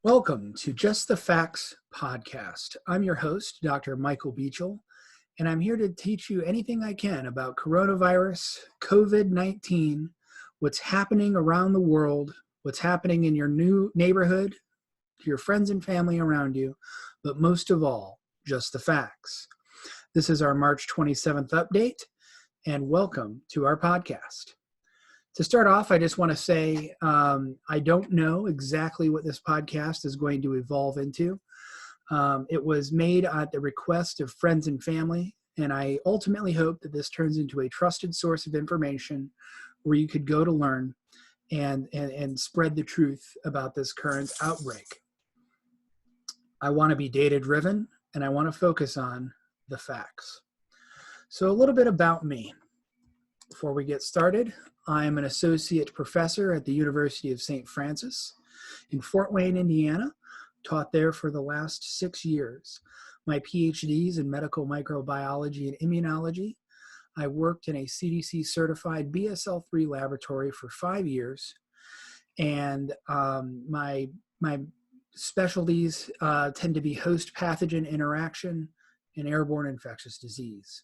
Welcome to Just the Facts podcast. I'm your host, Dr. Michael Beachel, and I'm here to teach you anything I can about coronavirus, COVID-19, what's happening around the world, what's happening in your new neighborhood, to your friends and family around you, but most of all, just the facts. This is our March 27th update, and welcome to our podcast. To start off, I just want to say I don't know exactly what this podcast is going to evolve into. It was made at the request of friends and family, and I ultimately hope that this turns into a trusted source of information where you could go to learn and spread the truth about this current outbreak. I want to be data-driven, and I want to focus on the facts. So a little bit about me. Before we get started, I am an associate professor at the University of St. Francis in Fort Wayne, Indiana, taught there for the last 6 years. My PhD is in medical microbiology and immunology. I worked in a CDC certified BSL-3 laboratory for 5 years, and my specialties tend to be host pathogen interaction and airborne infectious disease.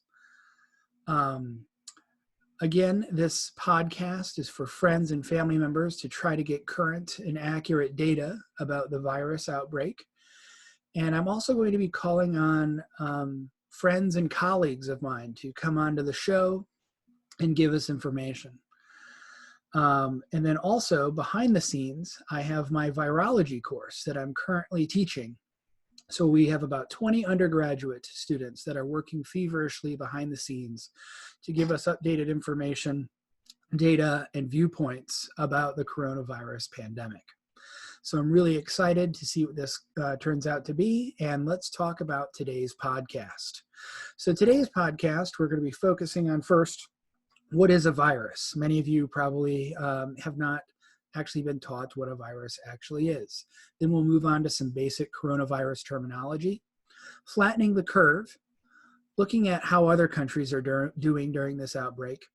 Again, this podcast is for friends and family members to try to get current and accurate data about the virus outbreak. And I'm also going to be calling on friends and colleagues of mine to come onto the show and give us information. And then also behind the scenes, I have my virology course that I'm currently teaching. So we have about 20 undergraduate students that are working feverishly behind the scenes to give us updated information, data, and viewpoints about the coronavirus pandemic. So I'm really excited to see what this turns out to be, and let's talk about today's podcast. So today's podcast, we're going to be focusing on first, what is a virus? Many of you probably have not actually been taught what a virus actually is. Then we'll move on to some basic coronavirus terminology, flattening the curve, looking at how other countries are doing during this outbreak.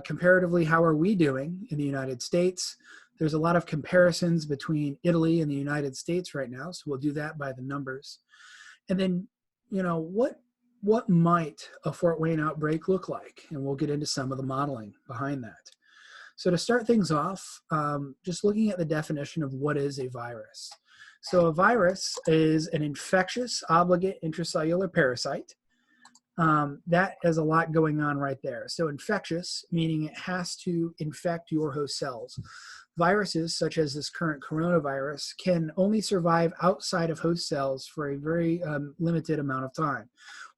Comparatively, how are we doing in the United States? There's a lot of comparisons between Italy and the United States right now, so we'll do that by the numbers. And then, what might a Fort Wayne outbreak look like? And we'll get into some of the modeling behind that. So to start things off, just looking at the definition of what is a virus. So a virus is an infectious obligate intracellular parasite. That has a lot going on right there. So infectious, meaning it has to infect your host cells. Viruses, such as this current coronavirus, can only survive outside of host cells for a very limited amount of time.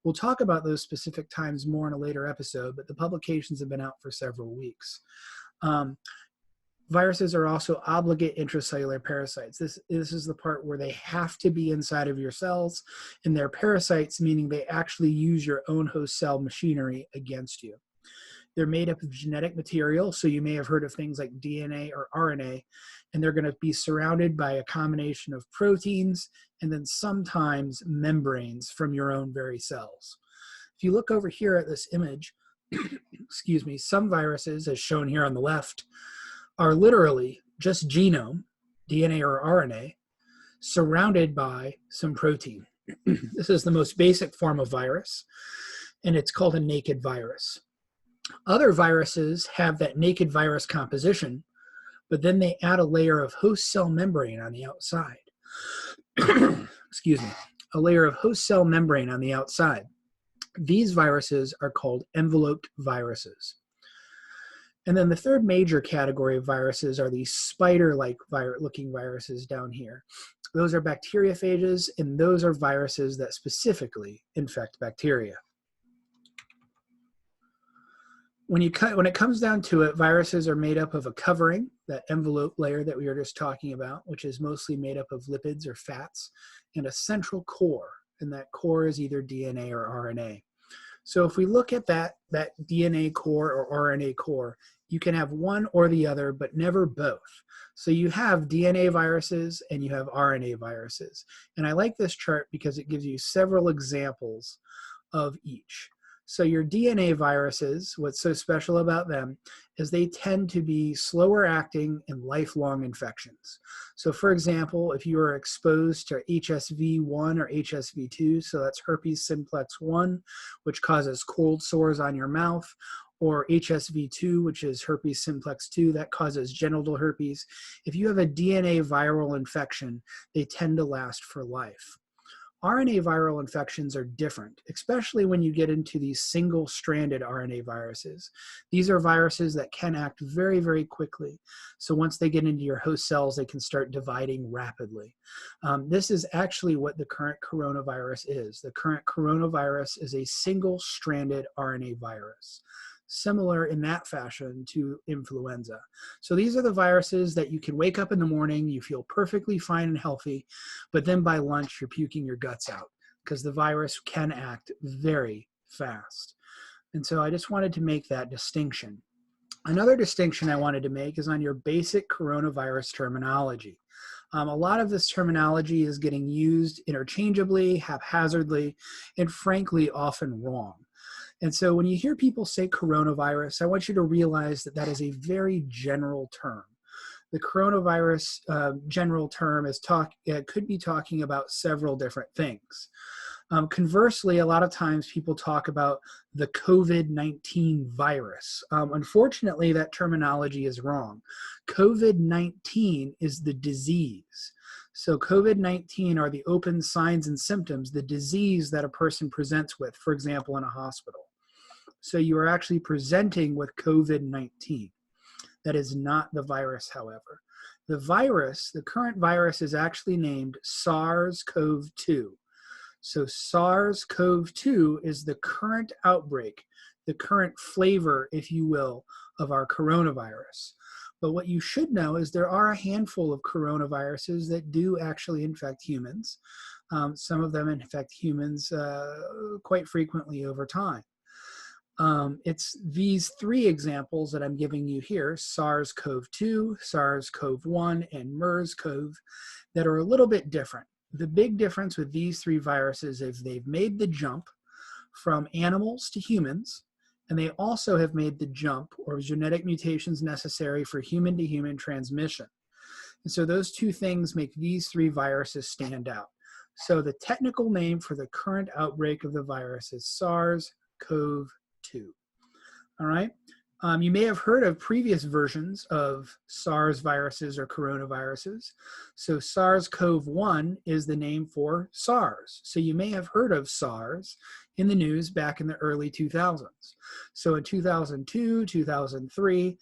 We'll talk about those specific times more in a later episode, but the publications have been out for several weeks. Viruses are also obligate intracellular parasites. This is the part where they have to be inside of your cells, and they're parasites, meaning they actually use your own host cell machinery against you. They're made up of genetic material, so you may have heard of things like DNA or RNA, and they're going to be surrounded by a combination of proteins and then sometimes membranes from your own very cells. If you look over here at this image, excuse me, some viruses, as shown here on the left, are literally just genome, DNA or RNA, surrounded by some protein. This is the most basic form of virus, and it's called a naked virus. Other viruses have that naked virus composition, but then they add a layer of host cell membrane on the outside. Excuse me, a layer of host cell membrane on the outside. These viruses are called enveloped viruses. And then the third major category of viruses are these spider-like looking viruses down here. Those are bacteriophages, and those are viruses that specifically infect bacteria. When it comes down to it, viruses are made up of a covering, that envelope layer that we were just talking about, which is mostly made up of lipids or fats, and a central core, and that core is either DNA or RNA. So if we look at that DNA core or RNA core, you can have one or the other, but never both. So you have DNA viruses and you have RNA viruses. And I like this chart because it gives you several examples of each. So your DNA viruses, what's so special about them is they tend to be slower acting and lifelong infections. So for example, if you are exposed to HSV1 or HSV2, so that's herpes simplex 1, which causes cold sores on your mouth, or HSV2, which is herpes simplex 2, that causes genital herpes. If you have a DNA viral infection, they tend to last for life. RNA viral infections are different, especially when you get into these single-stranded RNA viruses. These are viruses that can act very, very quickly. So once they get into your host cells, they can start dividing rapidly. This is actually what the current coronavirus is. The current coronavirus is a single-stranded RNA virus, similar in that fashion to influenza. So these are the viruses that you can wake up in the morning, you feel perfectly fine and healthy, but then by lunch you're puking your guts out because the virus can act very fast. And so I just wanted to make that distinction. Another distinction I wanted to make is on your basic coronavirus terminology. A lot of this terminology is getting used interchangeably, haphazardly, and frankly often wrong. And so when you hear people say coronavirus, I want you to realize that that is a very general term. The coronavirus general term is could be talking about several different things. Conversely, a lot of times people talk about the COVID-19 virus. Unfortunately, that terminology is wrong. COVID-19 is the disease. So COVID-19 are the open signs and symptoms, the disease that a person presents with, for example, in a hospital. So you are actually presenting with COVID-19. That is not the virus, however. The virus, the current virus, is actually named SARS-CoV-2. So SARS-CoV-2 is the current outbreak, the current flavor, if you will, of our coronavirus. But what you should know is there are a handful of coronaviruses that do actually infect humans. Some of them infect humans quite frequently over time. It's these three examples that I'm giving you here, SARS-CoV-2, SARS-CoV-1, and MERS-CoV, that are a little bit different. The big difference with these three viruses is they've made the jump from animals to humans, and they also have made the jump or genetic mutations necessary for human-to-human transmission. And so those two things make these three viruses stand out. So the technical name for the current outbreak of the virus is SARS-CoV-2. All right. You may have heard of previous versions of SARS viruses or coronaviruses. So SARS-CoV-1 is the name for SARS. So you may have heard of SARS in the news back in the early 2000s. So in 2002, 2003,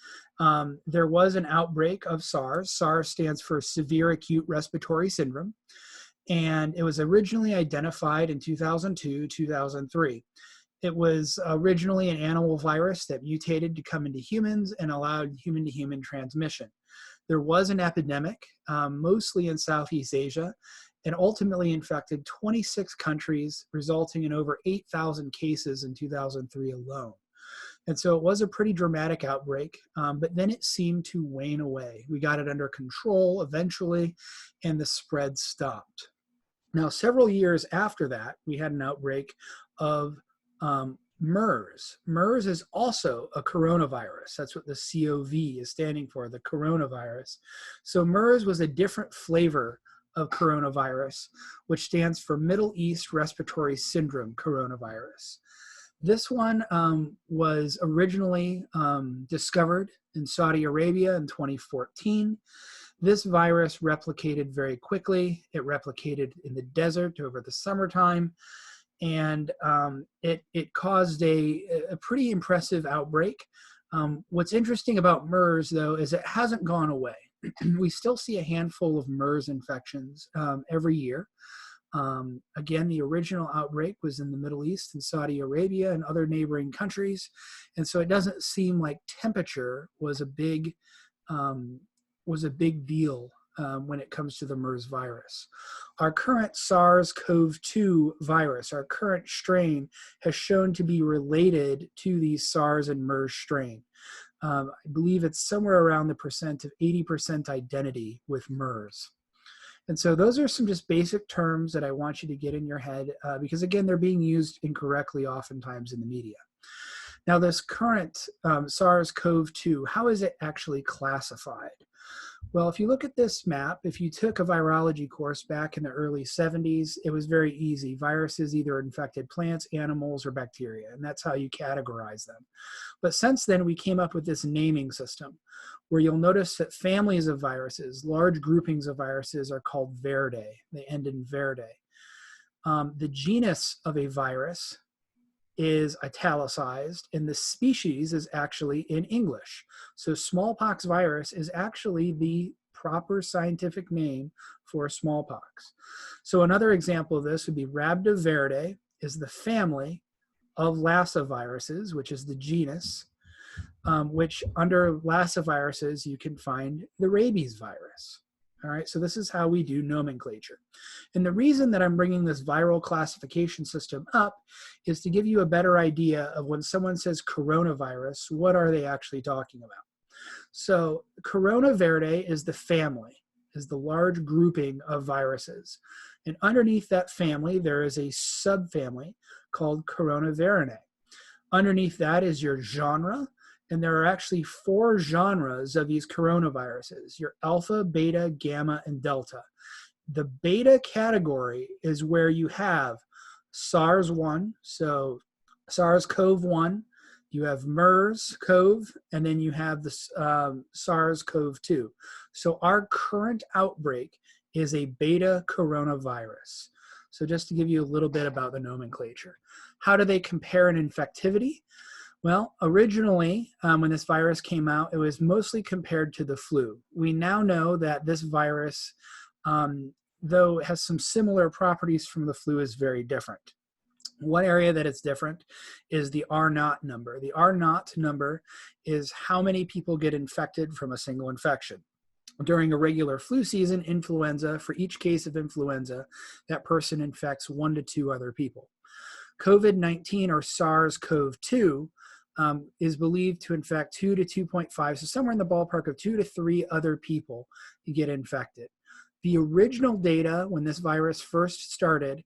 there was an outbreak of SARS. SARS stands for Severe Acute Respiratory Syndrome. And it was originally identified in 2002, 2003. It was originally an animal virus that mutated to come into humans and allowed human-to-human transmission. There was an epidemic, mostly in Southeast Asia, and ultimately infected 26 countries, resulting in over 8,000 cases in 2003 alone. And so it was a pretty dramatic outbreak, but then it seemed to wane away. We got it under control eventually, and the spread stopped. Now, several years after that, we had an outbreak of MERS. MERS is also a coronavirus. That's what the COV is standing for, the coronavirus. So MERS was a different flavor of coronavirus, which stands for Middle East Respiratory Syndrome coronavirus. This one was originally discovered in Saudi Arabia in 2014. This virus replicated very quickly. It replicated in the desert over the summertime. And it caused a pretty impressive outbreak. What's interesting about MERS, though, is it hasn't gone away. We still see a handful of MERS infections every year. Again, the original outbreak was in the Middle East and Saudi Arabia and other neighboring countries. And so it doesn't seem like temperature was a big deal when it comes to the MERS virus. Our current SARS-CoV-2 virus, our current strain, has shown to be related to the SARS and MERS strain. I believe it's somewhere around the percent of 80% identity with MERS. And so those are some just basic terms that I want you to get in your head because, again, they're being used incorrectly oftentimes in the media. Now, this current SARS-CoV-2, how is it actually classified? Well, if you look at this map, if you took a virology course back in the early 70s, it was very easy. Viruses either infected plants, animals, or bacteria, and that's how you categorize them. But since then, we came up with this naming system where you'll notice that families of viruses, large groupings of viruses, are called Viridae. They end in Viridae. The genus of a virus is italicized, and the species is actually in English. So smallpox virus is actually the proper scientific name for smallpox. So another example of this would be Rhabdoviridae is the family of Lassa viruses, which is the genus, which under Lassa viruses, you can find the rabies virus. All right, so this is how we do nomenclature. And the reason that I'm bringing this viral classification system up is to give you a better idea of when someone says coronavirus, what are they actually talking about? So Coronaviridae is the family, is the large grouping of viruses. And underneath that family, there is a subfamily called Coronavirinae. Underneath that is your genre. And there are actually 4 genres of these coronaviruses, your alpha, beta, gamma, and delta. The beta category is where you have SARS-1, so SARS-CoV-1, you have MERS-CoV, and then you have the SARS-CoV-2. So our current outbreak is a beta coronavirus. So just to give you a little bit about the nomenclature. How do they compare in infectivity? Well, originally, when this virus came out, it was mostly compared to the flu. We now know that this virus, though it has some similar properties from the flu, is very different. One area that it's different is the R0 number. The R0 number is how many people get infected from a single infection. During a regular flu season, influenza, for each case of influenza, that person infects 1 to 2 other people. COVID-19 or SARS-CoV-2 is believed to infect 2 to 2.5, so somewhere in the ballpark of 2 to 3 other people to get infected. The original data, when this virus first started,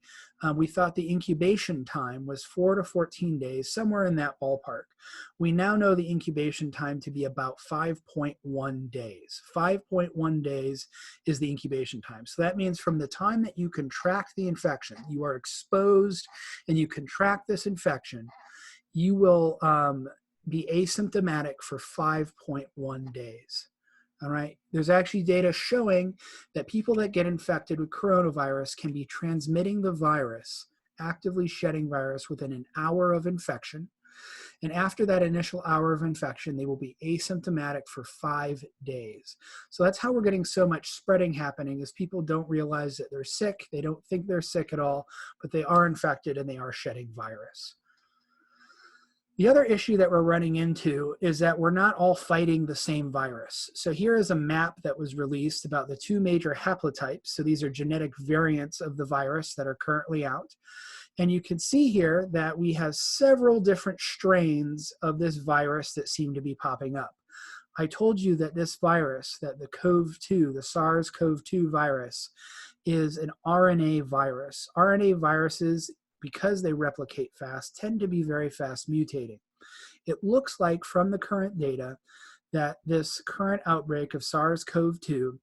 we thought the incubation time was 4 to 14 days, somewhere in that ballpark. We now know the incubation time to be about 5.1 days. 5.1 days is the incubation time. So that means from the time that you contract the infection, you are exposed and you contract this infection, you will be asymptomatic for 5.1 days. All right. There's actually data showing that people that get infected with coronavirus can be transmitting the virus, actively shedding virus within an hour of infection. And after that initial hour of infection, they will be asymptomatic for 5 days. So that's how we're getting so much spreading happening, is people don't realize that they're sick. They don't think they're sick at all, but they are infected and they are shedding virus. The other issue that we're running into is that we're not all fighting the same virus. So here is a map that was released about the 2 major haplotypes. So these are genetic variants of the virus that are currently out. And you can see here that we have several different strains of this virus that seem to be popping up. I told you that this virus, that the CoV-2, the SARS-CoV-2 virus, is an RNA virus. RNA viruses, because they replicate fast, tend to be very fast mutating. It looks like from the current data that this current outbreak of SARS-CoV-2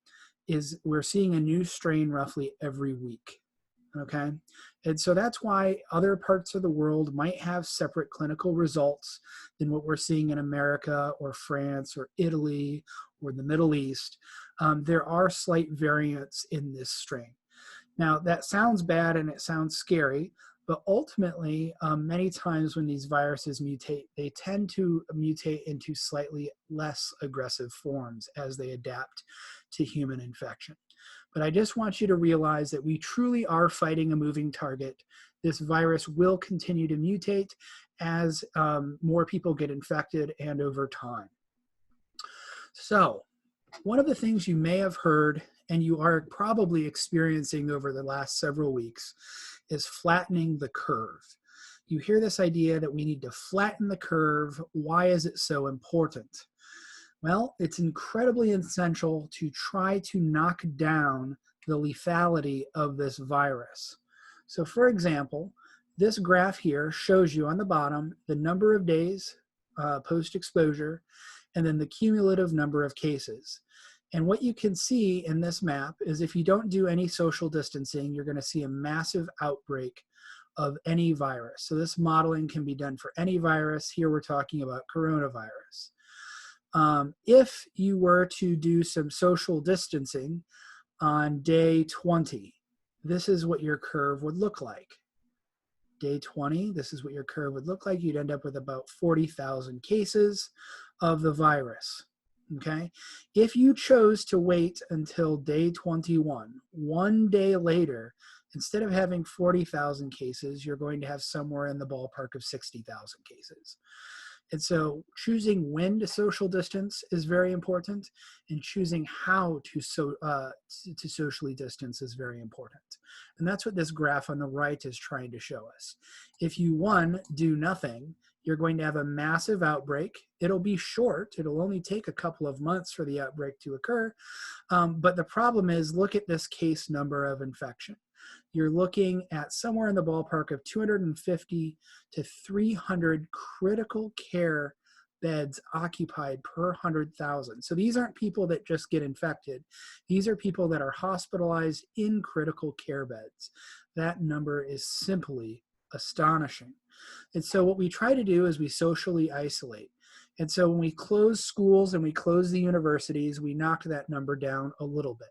is, we're seeing a new strain roughly every week, okay? And so that's why other parts of the world might have separate clinical results than what we're seeing in America or France or Italy or the Middle East. There are slight variants in this strain. Now, that sounds bad and it sounds scary, but ultimately, many times when these viruses mutate, they tend to mutate into slightly less aggressive forms as they adapt to human infection. But I just want you to realize that we truly are fighting a moving target. This virus will continue to mutate as more people get infected and over time. So, one of the things you may have heard and you are probably experiencing over the last several weeks is flattening the curve. You hear this idea that we need to flatten the curve. Why is it so important? Well, it's incredibly essential to try to knock down the lethality of this virus. So for example, this graph here shows you on the bottom the number of days post-exposure and then the cumulative number of cases. And what you can see in this map is if you don't do any social distancing, you're going to see a massive outbreak of any virus. So this modeling can be done for any virus. Here we're talking about coronavirus. If you were to do some social distancing on day 20, this is what your curve would look like. Day 20, this is what your curve would look like. You'd end up with about 40,000 cases of the virus. Okay, if you chose to wait until day 21, one day later, instead of having 40,000 cases, you're going to have somewhere in the ballpark of 60,000 cases. And so choosing when to social distance is very important, and choosing how to socially distance is very important. And that's what this graph on the right is trying to show us. If you, one, do nothing, you're going to have a massive outbreak. It'll be short. It'll only take a couple of months for the outbreak to occur. But the problem is, look at this case number of infection. You're looking at somewhere in the ballpark of 250 to 300 critical care beds occupied per 100,000. So these aren't people that just get infected. These are people that are hospitalized in critical care beds. That number is simply astonishing. And so what we try to do is we socially isolate. And so when we close schools and we close the universities, we knock that number down a little bit.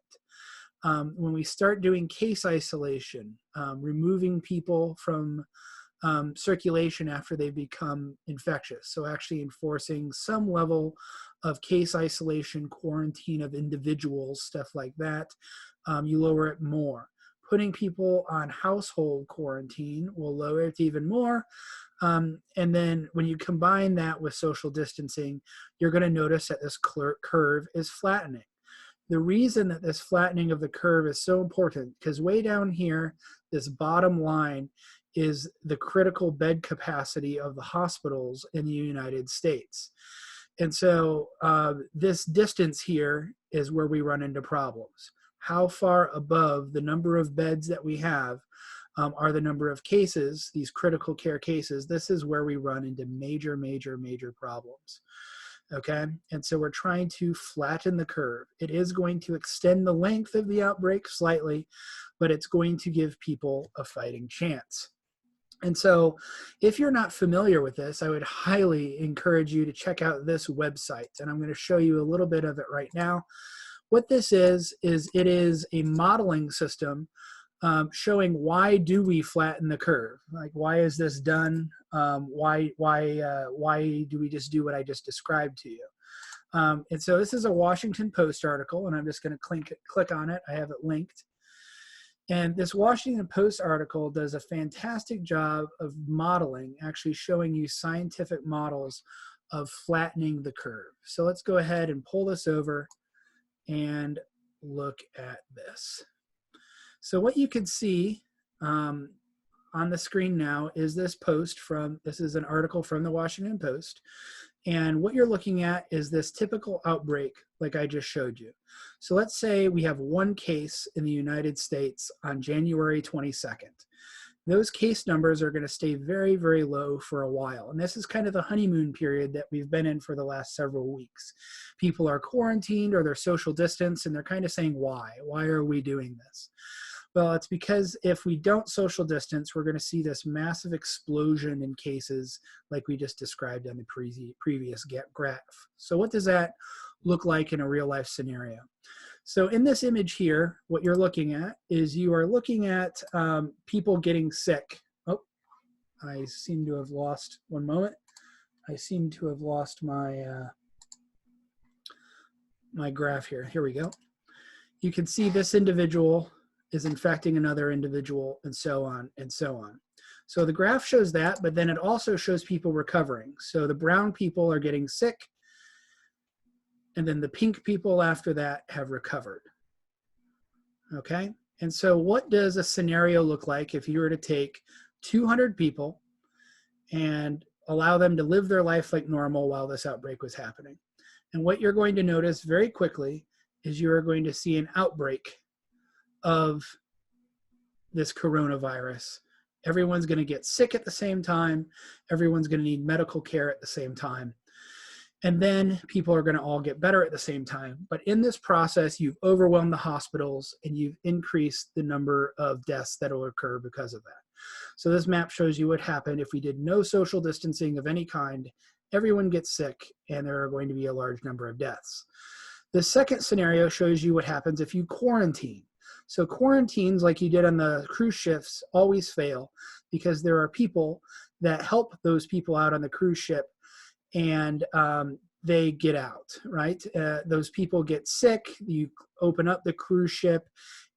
When we start doing case isolation, removing people from circulation after they become infectious, so actually enforcing some level of case isolation, quarantine of individuals, stuff like that, you lower it more. Putting people on household quarantine will lower it even more. And then when you combine that with social distancing, you're going to notice that this curve is flattening. The reason that this flattening of the curve is so important, because way down here, this bottom line is the critical bed capacity of the hospitals in the United States. And so this distance here is where we run into problems. How far above the number of beds that we have are the number of cases, these critical care cases. This is where we run into major, major, major problems. Okay, and so we're trying to flatten the curve. It is going to extend the length of the outbreak slightly, but it's going to give people a fighting chance. And so if you're not familiar with this, I would highly encourage you to check out this website. And I'm going to show you a little bit of it right now. What this is it is a modeling system showing why do we flatten the curve? Like, why is this done? Why do we just do what I just described to you? And so this is a Washington Post article, and I'm just going to click on it. I have it linked. And this Washington Post article does a fantastic job of modeling, actually showing you scientific models of flattening the curve. So let's go ahead and pull this over and look at this. So what you can see on the screen now is this post this is an article from the Washington Post. And what you're looking at is this typical outbreak like I just showed you. So let's say we have one case in the United States on January 22nd. Those case numbers are going to stay very, very low for a while. And this is kind of the honeymoon period that we've been in for the last several weeks. People are quarantined or they're social distance, and they're kind of saying, why? Why are we doing this? Well, it's because if we don't social distance, we're going to see this massive explosion in cases like we just described on the previous graph. So what does that look like in a real life scenario? So in this image here, what you're looking at is you are looking at people getting sick. Oh, I seem to have lost, one moment. I seem to have lost my, my graph here. Here we go. You can see this individual is infecting another individual, and so on and so on. So the graph shows that, but then it also shows people recovering. So the brown people are getting sick, and then the pink people after that have recovered. Okay, and so what does a scenario look like if you were to take 200 people and allow them to live their life like normal while this outbreak was happening? And what you're going to notice very quickly is you are going to see an outbreak of this coronavirus. Everyone's going to get sick at the same time. Everyone's going to need medical care at the same time. And then people are going to all get better at the same time. But in this process, you've overwhelmed the hospitals and you've increased the number of deaths that will occur because of that. So this map shows you what happened if we did no social distancing of any kind. Everyone gets sick and there are going to be a large number of deaths. The second scenario shows you what happens if you quarantine. So quarantines, like you did on the cruise ships, always fail because there are people that help those people out on the cruise ship and they get out, right? Those people get sick, you open up the cruise ship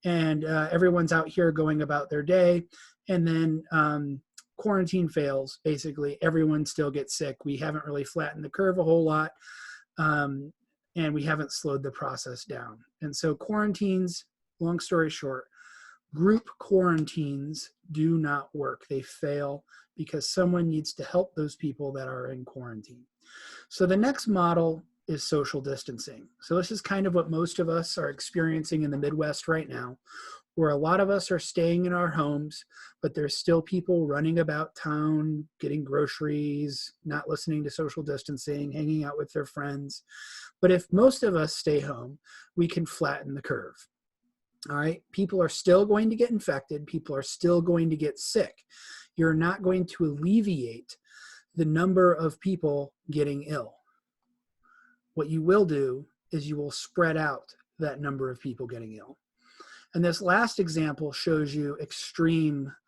and everyone's out here going about their day, and then quarantine fails. Basically, everyone still gets sick. We haven't really flattened the curve a whole lot, and we haven't slowed the process down. And so quarantines, long story short, group quarantines do not work. They fail because someone needs to help those people that are in quarantine. So the next model is social distancing. So this is kind of what most of us are experiencing in the Midwest right now, where a lot of us are staying in our homes, but there's still people running about town, getting groceries, not listening to social distancing, hanging out with their friends. But if most of us stay home, we can flatten the curve. All right, people are still going to get infected. People are still going to get sick. You're not going to alleviate the number of people getting ill. What you will do is you will spread out that number of people getting ill. And this last example shows you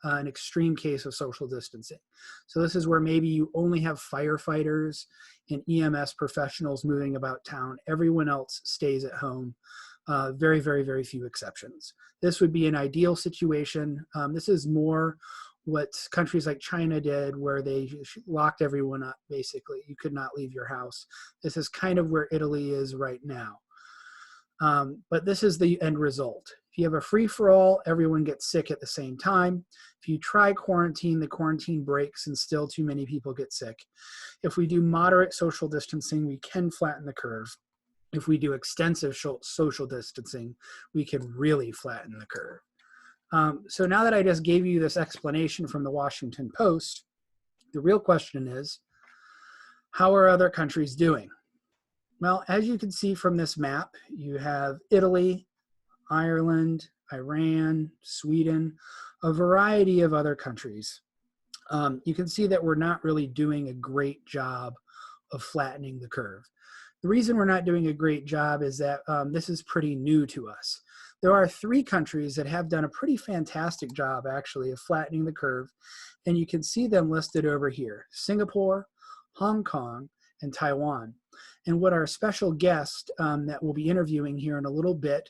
an extreme case of social distancing. So this is where maybe you only have firefighters and EMS professionals moving about town. Everyone else stays at home. Very, very, very few exceptions. This would be an ideal situation. This is more what countries like China did, where they locked everyone up, basically. You could not leave your house. This is kind of where Italy is right now. But this is the end result. If you have a free-for-all, everyone gets sick at the same time. If you try quarantine, the quarantine breaks and still too many people get sick. If we do moderate social distancing, we can flatten the curve. If we do extensive social distancing, we can really flatten the curve. So now that I just gave you this explanation from the Washington Post, the real question is, how are other countries doing? Well, as you can see from this map, you have Italy, Ireland, Iran, Sweden, a variety of other countries. You can see that we're not really doing a great job of flattening the curve. The reason we're not doing a great job is that this is pretty new to us. There are 3 countries that have done a pretty fantastic job, actually, of flattening the curve, and you can see them listed over here: Singapore, Hong Kong, and Taiwan. And what our special guest that we'll be interviewing here in a little bit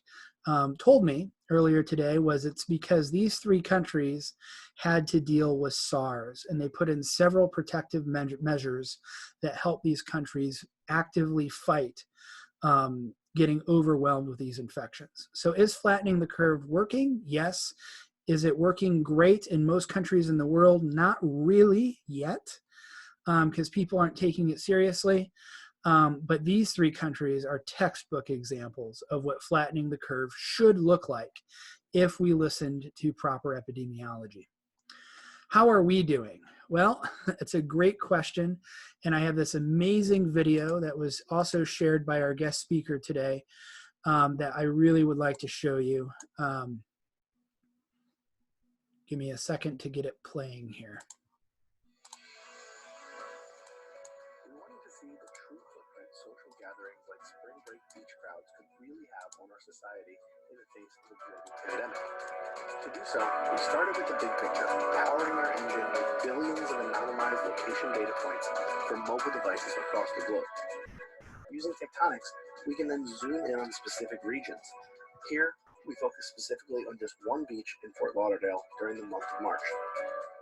told me earlier today was it's because these 3 countries had to deal with SARS, and they put in several protective measures that help these countries actively fight getting overwhelmed with these infections. So is flattening the curve working? Yes. Is it working great in most countries in the world? Not really yet, because people aren't taking it seriously. But these 3 countries are textbook examples of what flattening the curve should look like if we listened to proper epidemiology. How are we doing? Well, it's a great question, and I have this amazing video that was also shared by our guest speaker today that I really would like to show you. Give me a second to get it playing here. Social gatherings like spring break beach crowds could really have on our society in the face of a global pandemic. To do so, we started with the big picture, powering our engine with billions of anonymized location data points from mobile devices across the globe. Using tectonics, we can then zoom in on specific regions. Here, we focus specifically on just one beach in Fort Lauderdale during the month of March.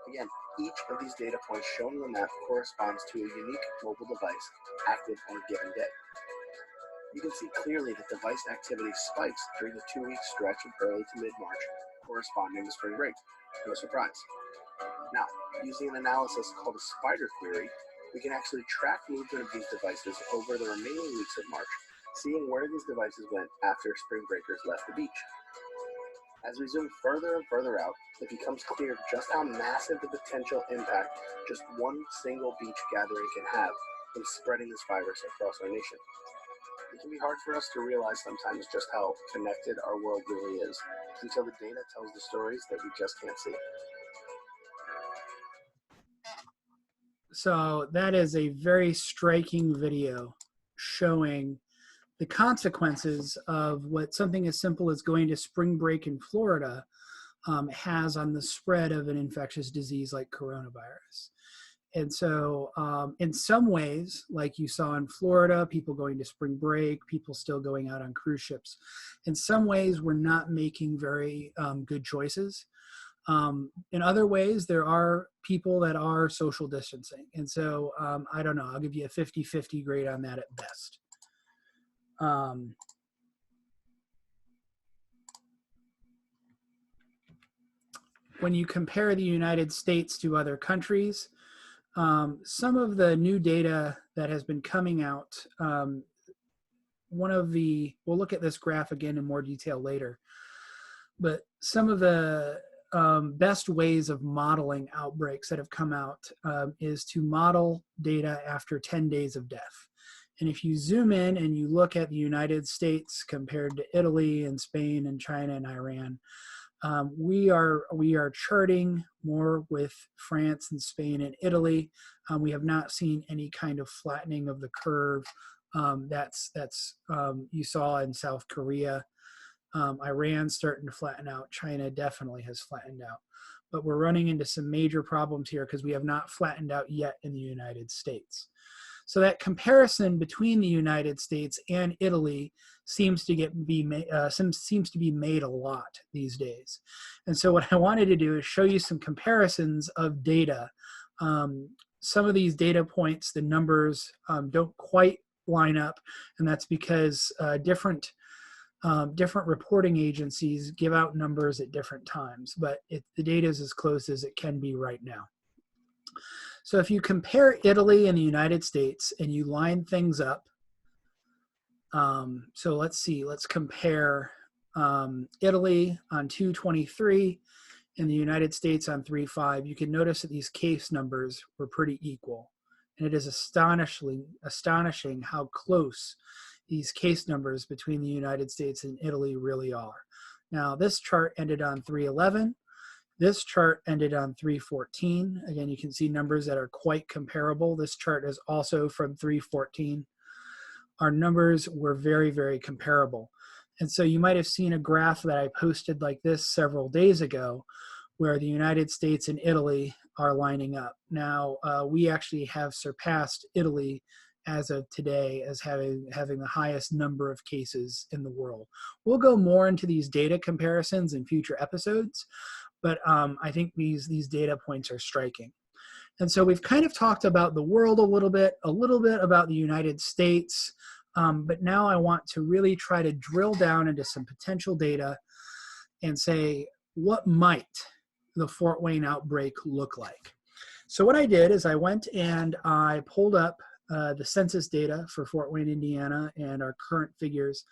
Again, each of these data points shown on the map corresponds to a unique mobile device active on a given day. You can see clearly that device activity spikes during the 2-week stretch of early to mid-March, corresponding to spring break. No surprise. Now, using an analysis called a spider query, We can actually track movement of these devices over the remaining weeks of March, seeing where these devices went after spring breakers left the beach. As we zoom further and further out, it becomes clear just how massive the potential impact just one single beach gathering can have in spreading this virus across our nation. It can be hard for us to realize sometimes just how connected our world really is until the data tells the stories that we just can't see. So that is a very striking video showing the consequences of what something as simple as going to spring break in Florida has on the spread of an infectious disease like coronavirus. And so in some ways, like you saw in Florida, people going to spring break, people still going out on cruise ships. In some ways, we're not making very good choices. In other ways, there are people that are social distancing. And so I don't know, I'll give you a 50-50 grade on that at best. When you compare the United States to other countries, some of the new data that has been coming out, we'll look at this graph again in more detail later, but some of the best ways of modeling outbreaks that have come out is to model data after 10 days of death. And if you zoom in and you look at the United States compared to Italy and Spain and China and Iran, we are charting more with France and Spain and Italy. We have not seen any kind of flattening of the curve that's you saw in South Korea. Iran's starting to flatten out. China definitely has flattened out. But we're running into some major problems here because we have not flattened out yet in the United States. So that comparison between the United States and Italy seems to be made a lot these days. And so what I wanted to do is show you some comparisons of data. Some of these data points, the numbers don't quite line up, and that's because different reporting agencies give out numbers at different times, but the data is as close as it can be right now. So if you compare Italy and the United States and you line things up, so let's compare Italy on 2/23 and the United States on 3/5. You can notice that these case numbers were pretty equal. And it is astonishing how close these case numbers between the United States and Italy really are. Now, this chart ended on 3/11. This chart ended on 3/14. Again, you can see numbers that are quite comparable. This chart is also from 3/14. Our numbers were very, very comparable. And so you might have seen a graph that I posted like this several days ago where the United States and Italy are lining up. Now, we actually have surpassed Italy as of today as having the highest number of cases in the world. We'll go more into these data comparisons in future episodes, but I think these data points are striking. And so we've kind of talked about the world a little bit about the United States, but now I want to really try to drill down into some potential data and say, what might the Fort Wayne outbreak look like? So what I did is I went and I pulled up the census data for Fort Wayne, Indiana, and our current figures.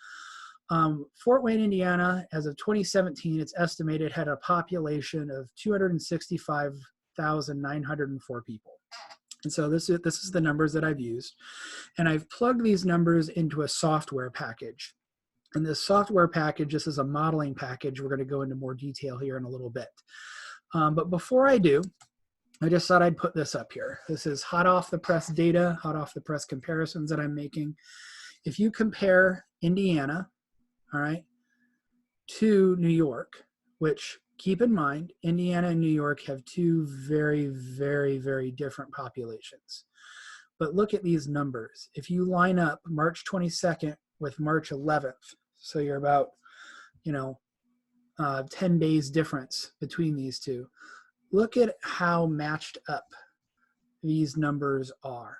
Fort Wayne, Indiana, as of 2017, it's estimated had a population of 265,904 people. And so this is the numbers that I've used. And I've plugged these numbers into a software package. And this software package, this is a modeling package. We're going to go into more detail here in a little bit. But before I do, I just thought I'd put this up here. This is hot off the press data, hot off the press comparisons that I'm making. If you compare Indiana, all right, to New York, which keep in mind, Indiana and New York have two very, very, very different populations. But look at these numbers. If you line up March 22nd with March 11th, so you're about, 10 days difference between these two. Look at how matched up these numbers are.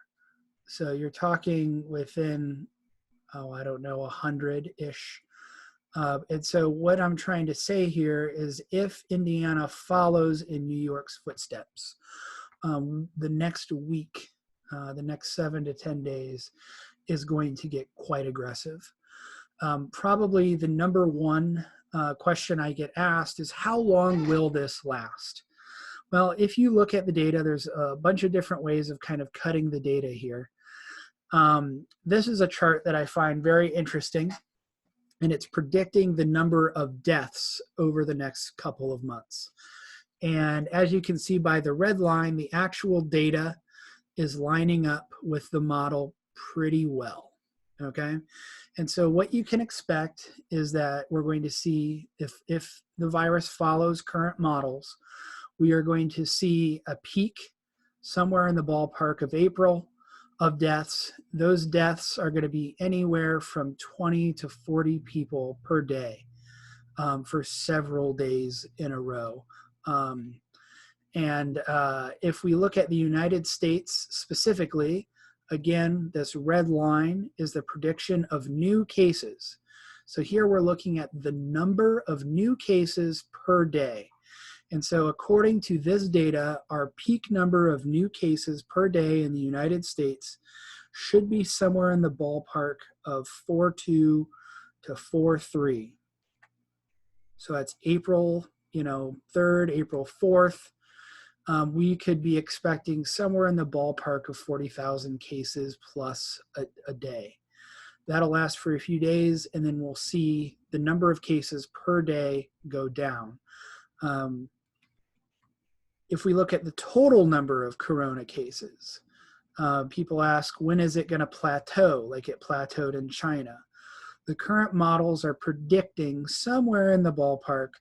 So you're talking within, 100-ish. And so what I'm trying to say here is if Indiana follows in New York's footsteps, the next week, the next 7 to 10 days, is going to get quite aggressive. Probably the number one question I get asked is, how long will this last? Well, if you look at the data, there's a bunch of different ways of kind of cutting the data here. This is a chart that I find very interesting, and it's predicting the number of deaths over the next couple of months. And as you can see by the red line, the actual data is lining up with the model pretty well, okay? And so what you can expect is that we're going to see, if the virus follows current models, we are going to see a peak somewhere in the ballpark of April of deaths. Those deaths are going to be anywhere from 20 to 40 people per day for several days in a row. If we look at the United States specifically, again, this red line is the prediction of new cases. So here we're looking at the number of new cases per day. And so according to this data, our peak number of new cases per day in the United States should be somewhere in the ballpark of 4.2 to 4.3. So that's April, 3rd, April 4th. We could be expecting somewhere in the ballpark of 40,000 cases plus a day. That'll last for a few days, and then we'll see the number of cases per day go down. If we look at the total number of corona cases, people ask, when is it going to plateau like it plateaued in China? The current models are predicting somewhere in the ballpark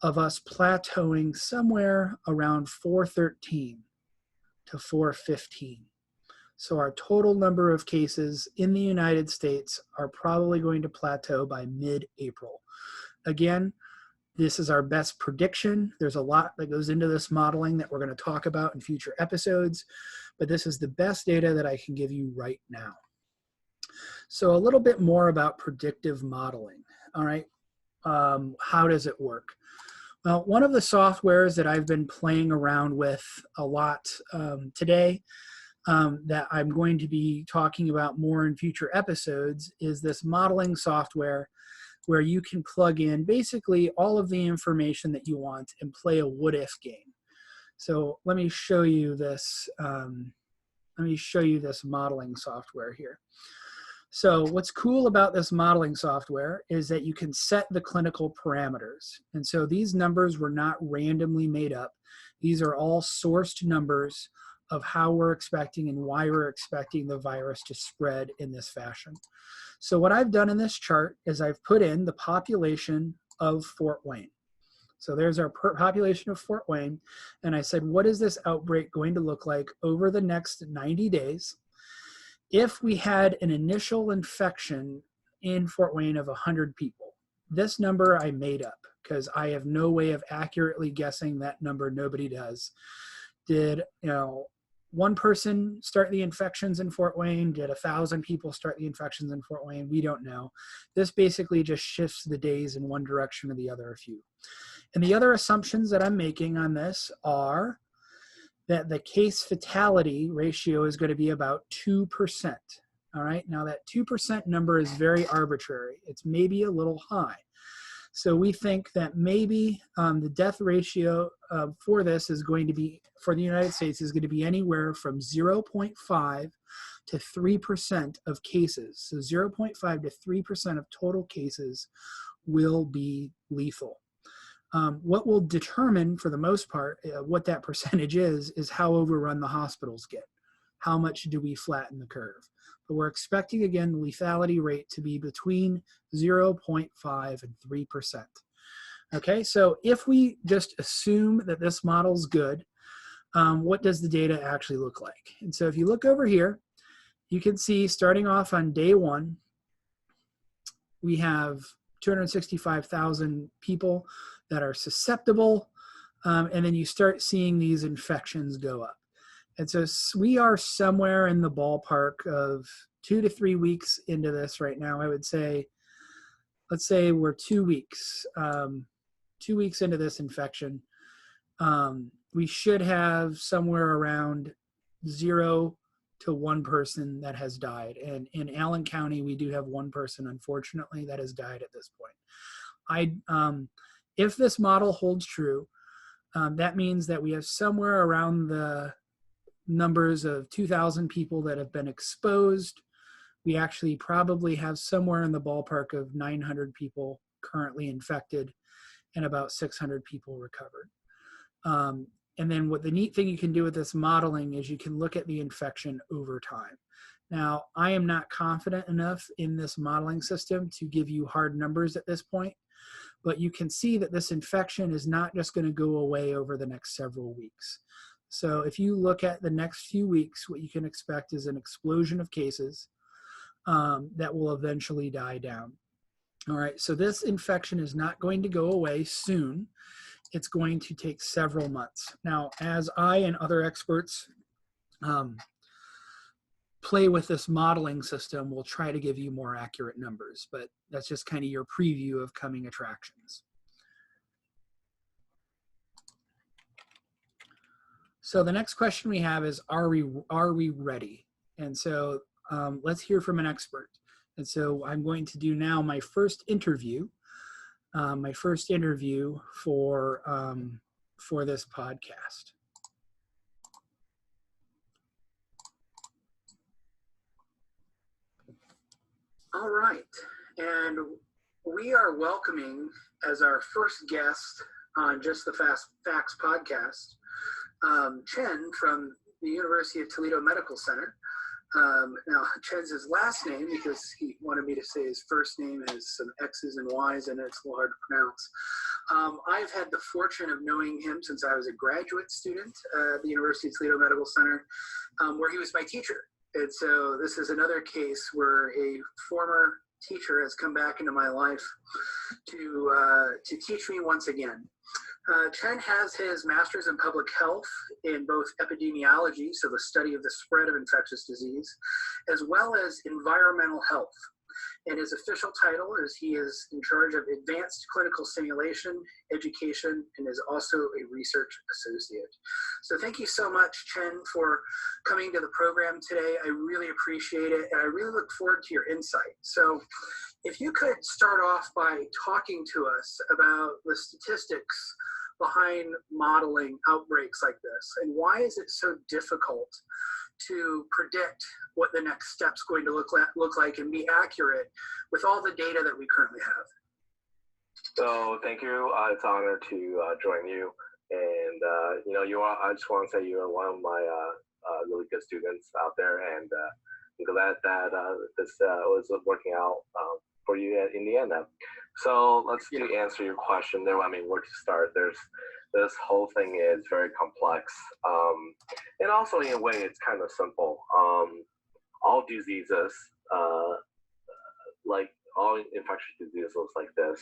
of us plateauing somewhere around 413 to 415. So our total number of cases in the United States are probably going to plateau by mid-April. Again, this is our best prediction. There's a lot that goes into this modeling that we're going to talk about in future episodes, but this is the best data that I can give you right now. So a little bit more about predictive modeling. All right, how does it work? Well, one of the softwares that I've been playing around with a lot today that I'm going to be talking about more in future episodes is this modeling software where you can plug in basically all of the information that you want and play a what-if game. So let me show you this. This modeling software here. So what's cool about this modeling software is that you can set the clinical parameters. And so these numbers were not randomly made up. These are all sourced numbers of how we're expecting and why we're expecting the virus to spread in this fashion. So what I've done in this chart is I've put in the population of Fort Wayne. So there's our population of Fort Wayne. And I said, what is this outbreak going to look like over the next 90 days? If we had an initial infection in Fort Wayne of 100 people, this number I made up because I have no way of accurately guessing that number. Nobody does. Did, one person start the infections in Fort Wayne? Did 1,000 people start the infections in Fort Wayne? We don't know. This basically just shifts the days in one direction or the other a few. And the other assumptions that I'm making on this are that the case fatality ratio is going to be about 2%. All right, now that 2% number is very arbitrary. It's maybe a little high. So we think that maybe the death ratio for this is going to be, for the United States, is going to be anywhere from 0.5 to 3% of cases. So 0.5 to 3% of total cases will be lethal. What will determine, for the most part, what that percentage is how overrun the hospitals get. How much do we flatten the curve? But we're expecting, again, the lethality rate to be between 0.5 and 3%. Okay, so if we just assume that this model's good, what does the data actually look like? And so if you look over here, you can see starting off on day one, we have 265,000 people that are susceptible, and then you start seeing these infections go up. And so we are somewhere in the ballpark of 2 to 3 weeks into this right now. I would say, let's say we're 2 weeks, 2 weeks into this infection. We should have somewhere around 0 to one person that has died. And in Allen County, we do have one person, unfortunately, that has died at this point. If this model holds true, that means that we have somewhere around the numbers of 2,000 people that have been exposed. We actually probably have somewhere in the ballpark of 900 people currently infected and about 600 people recovered. And then what the neat thing you can do with this modeling is you can look at the infection over time. Now, I am not confident enough in this modeling system to give you hard numbers at this point, but you can see that this infection is not just going to go away over the next several weeks. So if you look at the next few weeks, what you can expect is an explosion of cases that will eventually die down. All right, so this infection is not going to go away soon. It's going to take several months. Now, as I and other experts play with this modeling system, we'll try to give you more accurate numbers, but that's just kind of your preview of coming attractions. So the next question we have is, are we ready? And so let's hear from an expert. And so I'm going to do now my first interview for this podcast. All right, and we are welcoming as our first guest on Just the Facts podcast, Chen from the University of Toledo Medical Center. Now, Chen's his last name because he wanted me to say his first name has some X's and Y's in it. It's a little hard to pronounce. I've had the fortune of knowing him since I was a graduate student at the University of Toledo Medical Center, where he was my teacher. And so this is another case where a former teacher has come back into my life to teach me once again. Chen has his master's in public health in both epidemiology, so the study of the spread of infectious disease, as well as environmental health. And his official title is he is in charge of advanced clinical simulation, education, and is also a research associate. So thank you so much, Chen, for coming to the program today. I really appreciate it, and I really look forward to your insight. So if you could start off by talking to us about the statistics behind modeling outbreaks like this, and why is it so difficult to predict what the next step's going to look like and be accurate with all the data that we currently have? So thank you. It's an honor to join you. And I just want to say you are one of my really good students out there, and I'm glad that this was working out for you in the end. So let's answer your question there. I mean, where to start? This whole thing is very complex, and also in a way it's kind of simple. All diseases, like all infectious diseases like this,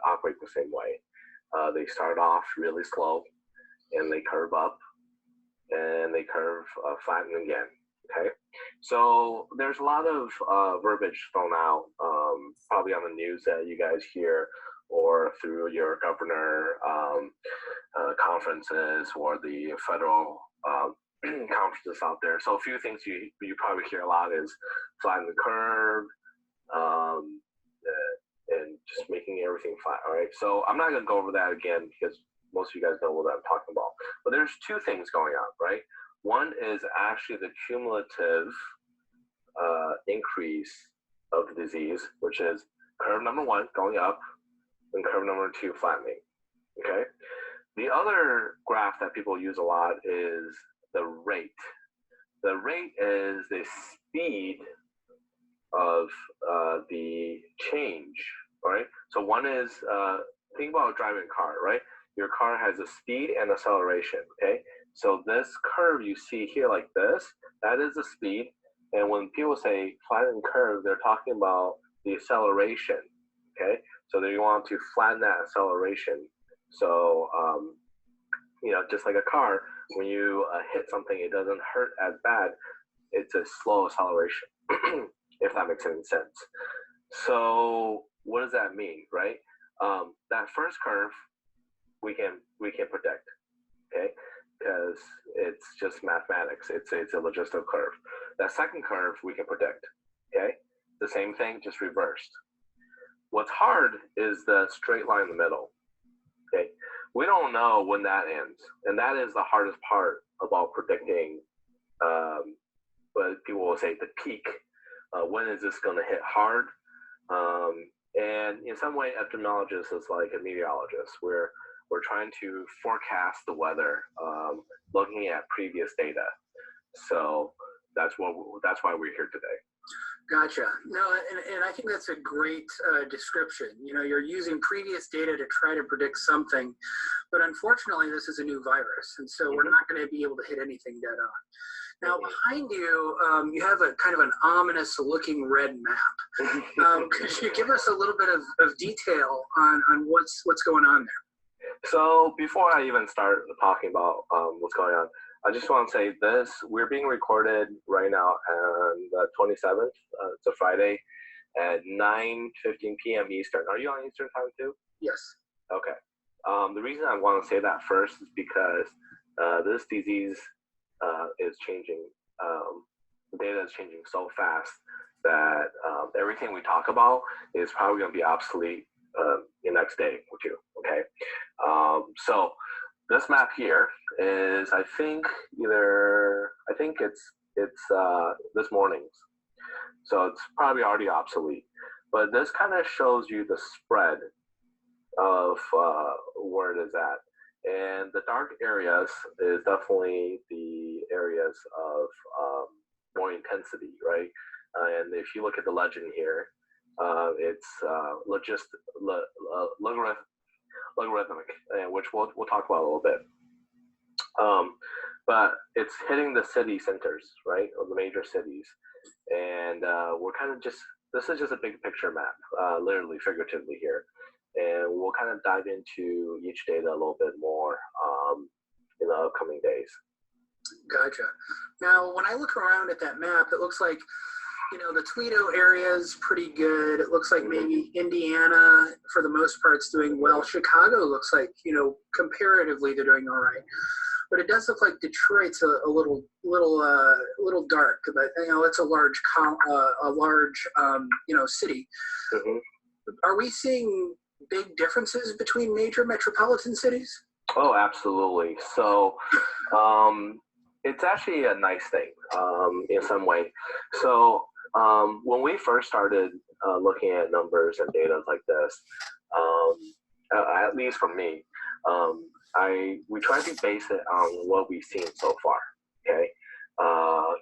operate the same way. They start off really slow, and they curve up, and they curve flatten again. Okay, so there's a lot of verbiage thrown out, probably on the news that you guys hear, or through your governor conferences, or the federal conferences out there. So a few things you probably hear a lot is flatten the curve, and just making everything flat. All right, so I'm not going to go over that again because most of you guys know what I'm talking about. But there's two things going on, right? One is actually the cumulative increase of the disease, which is curve number one going up and curve number two flattening. Okay. The other graph that people use a lot is the rate. The rate is the speed of the change, right? So one is, think about driving a car, right? Your car has a speed and acceleration, okay? So this curve you see here like this, that is the speed. And when people say flatten curve, they're talking about the acceleration, okay? So they want to flatten that acceleration. So, just like a car, when you hit something, it doesn't hurt as bad. It's a slow acceleration, if that makes any sense. So what does that mean, right? That first curve, we can predict, okay? Because it's just mathematics. It's a logistical curve. That second curve we can predict. Okay, the same thing, just reversed. What's hard is the straight line in the middle. Okay, we don't know when that ends, and that is the hardest part about predicting. But people will say the peak. When is this going to hit hard? And in some way, epidemiologists is like a meteorologist. We're trying to forecast the weather, looking at previous data. So that's why we're here today. Gotcha. No, and I think that's a great description. You know, you're using previous data to try to predict something, but unfortunately, this is a new virus, and so we're not going to be able to hit anything dead on. Now, behind you, you have a kind of an ominous-looking red map. Could you give us a little bit of detail on what's going on there? So before I even start talking about what's going on, I just want to say this: we're being recorded right now on the 27th. It's a Friday at 9:15 p.m. Eastern. Are you on Eastern time too? Yes. Okay. The reason I want to say that first is because this disease is changing. The data is changing so fast that everything we talk about is probably going to be obsolete the next day or two. Okay. So this map here is, I think it's this morning's. So it's probably already obsolete. But this kind of shows you the spread of where it is at. And the dark areas is definitely the areas of more intensity, right? And if you look at the legend here, it's logarithmic, which we'll talk about a little bit. But it's hitting the city centers, right, or the major cities. And we're kind of this is just a big picture map, literally, figuratively here. And we'll kind of dive into each data a little bit more in the upcoming days. Gotcha. Now, when I look around at that map, it looks like, you know, the Toledo area is pretty good. It looks like maybe Indiana, for the most part, is doing well. Chicago looks like, you know, comparatively they're doing all right. But it does look like Detroit's a little dark. But you know, it's a large city. Mm-hmm. Are we seeing big differences between major metropolitan cities? Oh, absolutely. So it's actually a nice thing in some way. So when we first started looking at numbers and data like this, at least for me, we tried to base it on what we've seen so far. Okay,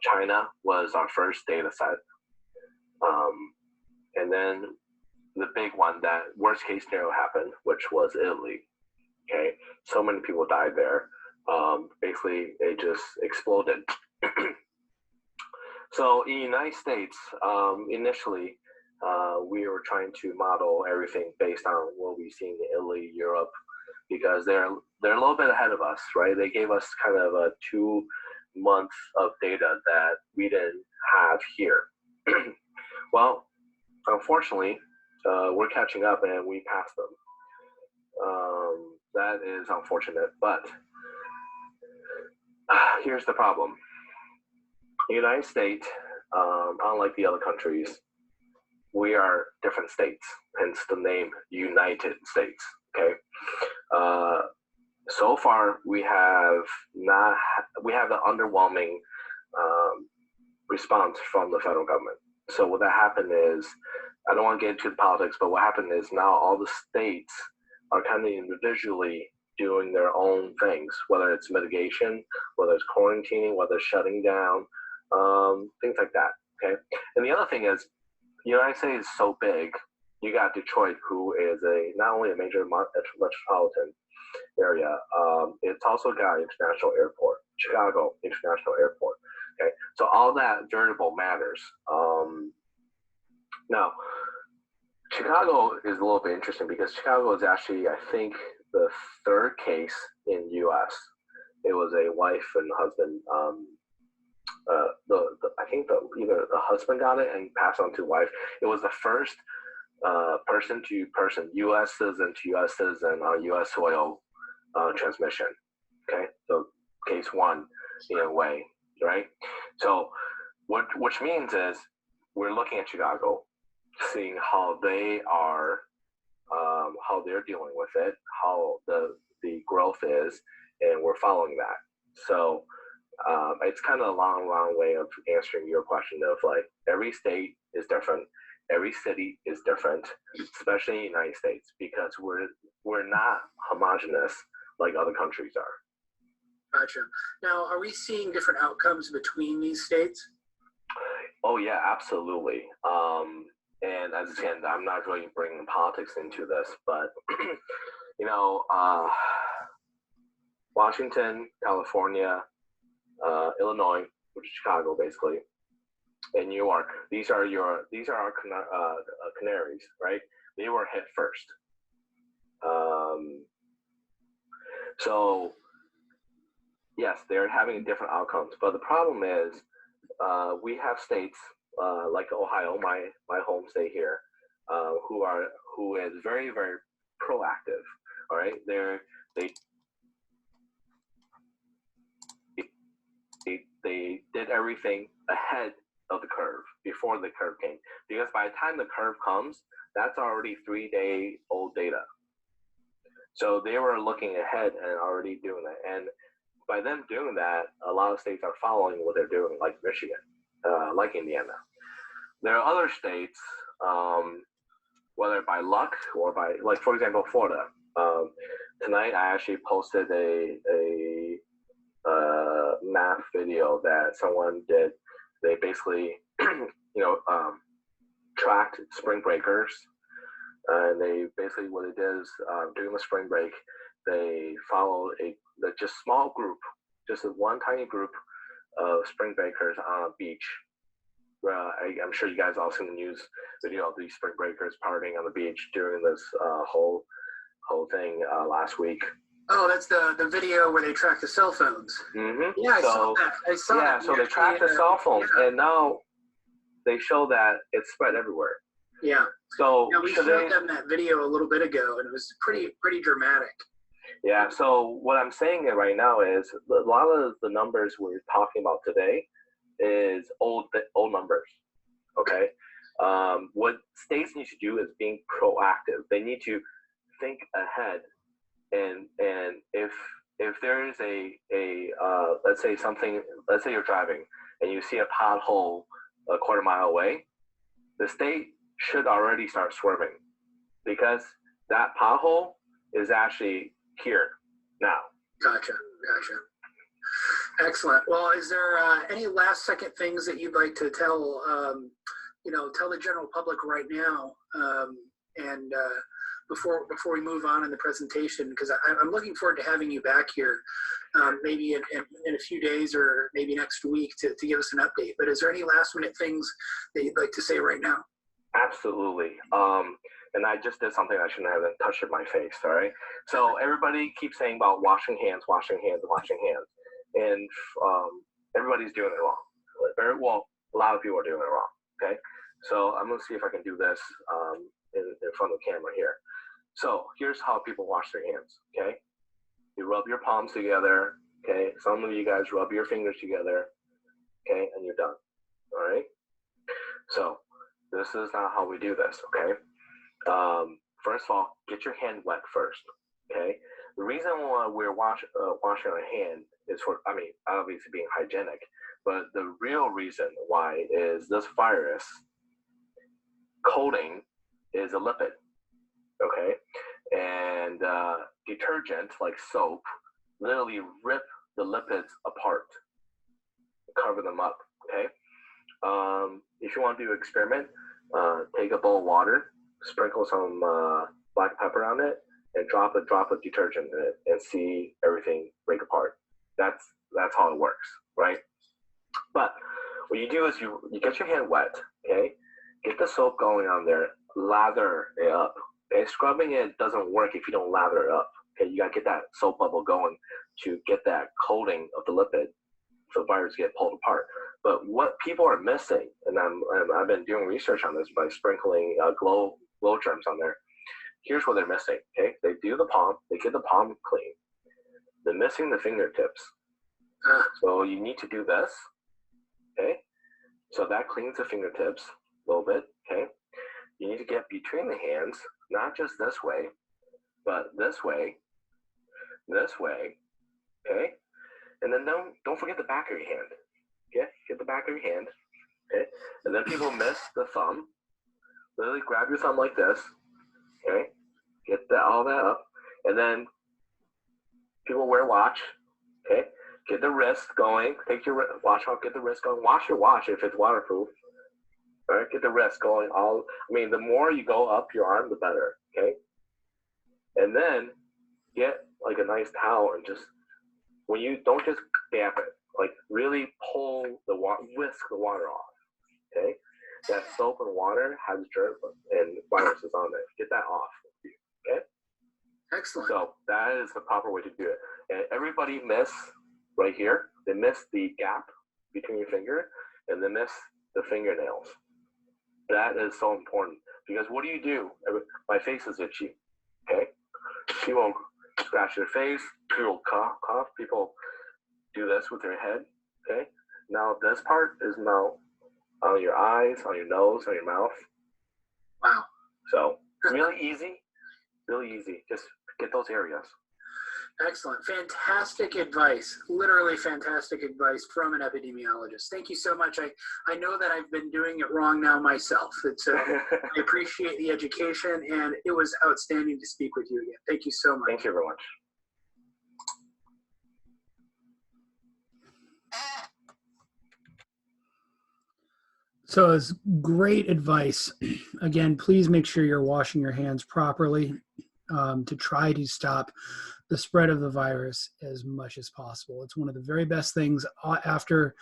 China was our first data set, and then the big one, that worst case scenario happened, which was Italy. Okay, so many people died there. Basically, it just exploded. So in the United States, initially, we were trying to model everything based on what we've seen in Italy, Europe, because they're a little bit ahead of us, right? They gave us kind of a 2 month of data that we didn't have here. Well, unfortunately, we're catching up and we passed them. That is unfortunate, but here's the problem. The United States, unlike the other countries, we are different states, hence the name United States, okay? So far, we have an underwhelming response from the federal government. So what that happened is, I don't want to get into the politics, but what happened is now all the states are kind of individually doing their own things, whether it's mitigation, whether it's quarantining, whether it's shutting down, things like that, okay? And the other thing is, the United States is so big, you got Detroit, who is not only a major metropolitan area, it's also got an international airport, Chicago International Airport, okay? So all that variable matters. Now, Chicago is a little bit interesting because Chicago is actually, I think, the third case in U.S. It was a wife and husband. I think either the husband got it and passed on to wife. It was the first person to person, U.S. citizen to U.S. citizen on U.S. soil transmission. Okay, so case one in a way, right? So which means is we're looking at Chicago, seeing how they are, how they're dealing with it, how the growth is, and we're following that. So it's kind of a long way of answering your question of like every state is different, every city is different, especially in the United States, because we're not homogenous like other countries are. Gotcha. Now, are we seeing different outcomes between these states? Oh yeah, absolutely. And as again, I'm not really bringing politics into this, but you know, Washington, California, Illinois, which is Chicago, basically, and New York. These are our canaries, right? They were hit first. So yes, they're having different outcomes, but the problem is we have states like Ohio, my home state here, who is very proactive. All right, they did everything ahead of the curve before the curve came, because by the time the curve comes, that's already 3-day-old data. So they were looking ahead and already doing that, and by them doing that, a lot of states are following what they're doing, like Michigan, like Indiana. There are other states, whether by luck or by, like for example, Florida. Tonight I actually posted a math video that someone did. They basically, tracked spring breakers, and they basically what it is during the spring break, they followed just small group, just one tiny group of spring breakers on a beach. I'm sure you guys all seen the news video of these spring breakers partying on the beach during this whole thing last week. Oh, that's the video where they track the cell phones. Mm-hmm. Yeah, I saw that. Yeah, so they track the cell phones, and now they show that it's spread everywhere. Yeah. So we showed them that video a little bit ago, and it was pretty dramatic. Yeah. So what I'm saying right now is a lot of the numbers we're talking about today is old numbers. Okay. What states need to do is being proactive. They need to think ahead, and if there is let's say you're driving and you see a pothole a quarter mile away, the state should already start swerving, because that pothole is actually here now. Gotcha. Excellent. Well, is there any last second things that you'd like to tell the general public right now, and before we move on in the presentation, because I'm looking forward to having you back here, maybe in a few days or maybe next week to give us an update. But is there any last minute things that you'd like to say right now? Absolutely. And I just did something I shouldn't have touched my face. All right. So everybody keeps saying about washing hands, and everybody's doing it wrong. Very well. A lot of people are doing it wrong. Okay. So I'm gonna see if I can do this in front of the camera here. So here's how people wash their hands. Okay. You rub your palms together. Okay. Some of you guys rub your fingers together. Okay, and you're done. All right. So this is not how we do this. Okay. First of all, get your hand wet first. Okay. The reason why we're washing our hand is for, obviously being hygienic, but the real reason why is this virus coating is a lipid. Okay. And detergent like soap literally rip the lipids apart, cover them up. Okay. If you want to do an experiment, take a bowl of water, sprinkle some black pepper on it, and drop a drop of detergent in it, and see everything break apart. That's how it works, right? But what you do is you get your hand wet, okay? Get the soap going on there, lather it up. Okay, scrubbing it doesn't work if you don't lather it up. Okay, you gotta get that soap bubble going to get that coating of the lipid, so the virus get pulled apart. But what people are missing, and I've been doing research on this by sprinkling glow germs on there. Here's what they're missing. Okay, they do the palm, they get the palm clean. They're missing the fingertips. So you need to do this. Okay, So that cleans the fingertips a little bit, okay? You need to get between the hands, not just this way, but this way, okay? And then don't forget the back of your hand, okay? Get the back of your hand, okay? And then people miss the thumb. Literally grab your thumb like this, okay? Get all that up. And then people wear watch, okay? Get the wrist going. Take your watch off, get the wrist going. Wash your watch if it's waterproof. All right, get the wrist going. The more you go up your arm, the better, okay? And then get like a nice towel and just, when you don't just damp it, like really pull the whisk the water off, okay? That soap and water has dirt and viruses on it. Get that off, okay? Excellent. So that is the proper way to do it. And everybody miss right here. They miss the gap between your finger, and they miss the fingernails. That is so important, because what do? My face is itchy, okay? People scratch their face, people cough, people do this with their head, okay? Now this part is now on your eyes, on your nose, on your mouth. Wow. So really easy, just get those areas. Excellent. Fantastic advice. Literally fantastic advice from an epidemiologist. Thank you so much. I know that I've been doing it wrong now myself. I appreciate the education, and it was outstanding to speak with you again. Thank you so much. Thank you very much. So it's great advice. Again, please make sure you're washing your hands properly to try to stop the spread of the virus as much as possible. It's one of the very best things after,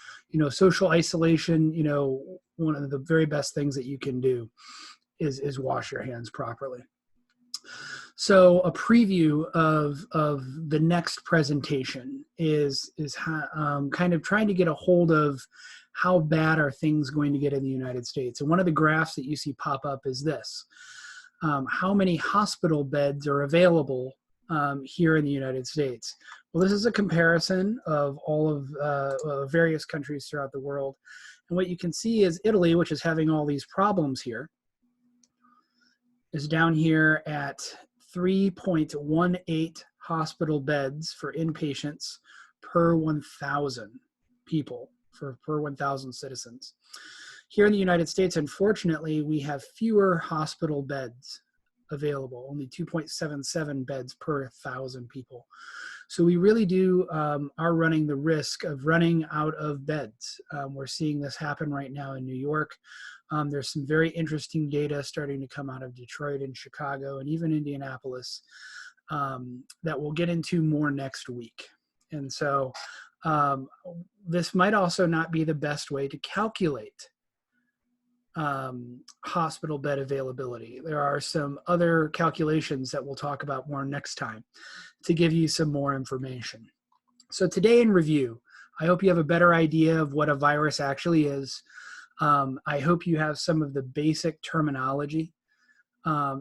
social isolation. One of the very best things that you can do is wash your hands properly. So a preview of the next presentation is kind of trying to get a hold of how bad are things going to get in the United States. And one of the graphs that you see pop up is this. How many hospital beds are available here in the United States? Well, this is a comparison of all of various countries throughout the world. And what you can see is Italy, which is having all these problems here, is down here at 3.18 hospital beds for inpatients per 1,000 people, per 1,000 citizens. Here in the United States, unfortunately, we have fewer hospital beds available, only 2.77 beds per 1,000 people. So we really are running the risk of running out of beds. We're seeing this happen right now in New York. There's some very interesting data starting to come out of Detroit and Chicago and even Indianapolis that we'll get into more next week. And so this might also not be the best way to calculate hospital bed availability. There are some other calculations that we'll talk about more next time to give you some more information. So today in review, I hope you have a better idea of what a virus actually is. I hope you have some of the basic terminology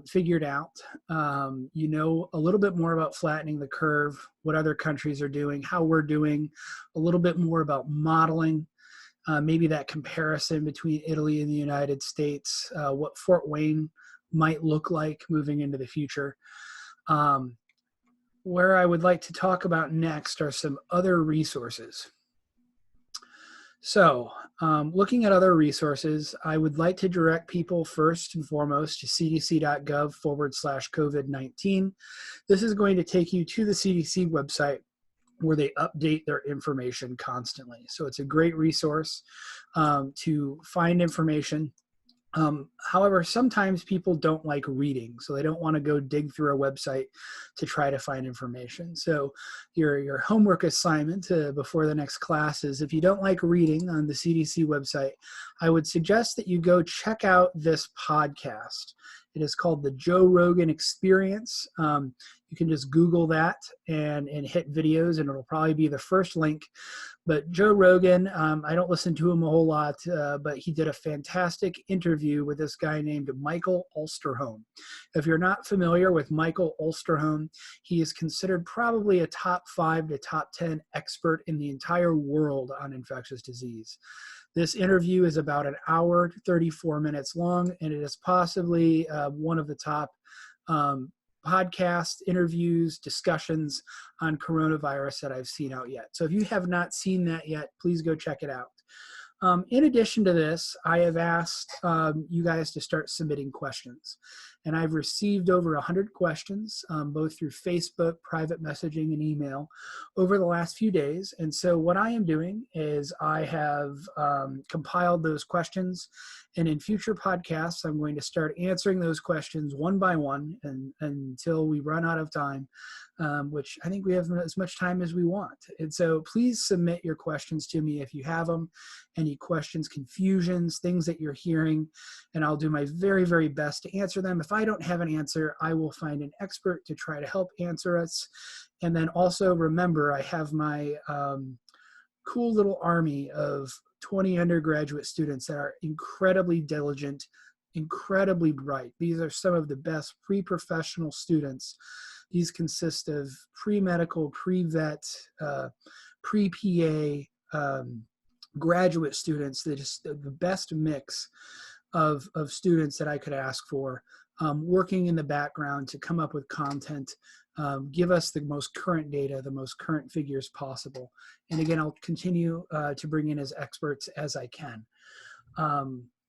figured out. You know a little bit more about flattening the curve, what other countries are doing, how we're doing, a little bit more about modeling, maybe that comparison between Italy and the United States, what Fort Wayne might look like moving into the future. Where I would like to talk about next are some other resources. So looking at other resources, I would like to direct people first and foremost to cdc.gov/COVID-19. This is going to take you to the CDC website where they update their information constantly. So it's a great resource to find information. However, sometimes people don't like reading, so they don't want to go dig through a website to try to find information. So your homework assignment before the next class is, if you don't like reading on the CDC website, I would suggest that you go check out this podcast. It is called the Joe Rogan Experience. You can just Google that and hit videos, and it'll probably be the first link. But Joe Rogan, I don't listen to him a whole lot, but he did a fantastic interview with this guy named Michael Osterholm. If you're not familiar with Michael Osterholm, he is considered probably a top 5 to top 10 expert in the entire world on infectious disease. This interview is about an hour, 34 minutes long, and it is possibly one of the top podcast interviews, discussions on coronavirus that I've seen out yet. So if you have not seen that yet, please go check it out. In addition to this, I have asked you guys to start submitting questions. And I've received over 100 questions, both through Facebook, private messaging, and email over the last few days. And so what I am doing is I have compiled those questions. And in future podcasts, I'm going to start answering those questions one by one until we run out of time, which I think we have as much time as we want. And so please submit your questions to me if you have them, any questions, confusions, things that you're hearing, and I'll do my very, very best to answer them. If I don't have an answer, I will find an expert to try to help answer us. And then also remember, I have my cool little army of 20 undergraduate students that are incredibly diligent, incredibly bright. These are some of the best pre-professional students. These consist of pre-medical, pre-vet, pre-PA, graduate students. They're just the best mix of students that I could ask for, working in the background to come up with content, give us the most current data, the most current figures possible. And again, I'll continue to bring in as experts as I can.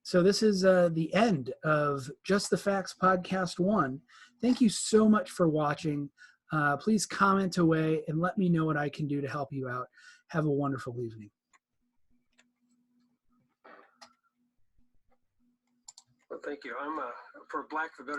So this is the end of Just the Facts Podcast 1. Thank you so much for watching. Please comment away and let me know what I can do to help you out. Have a wonderful evening. Well, thank you. I'm for Black for Better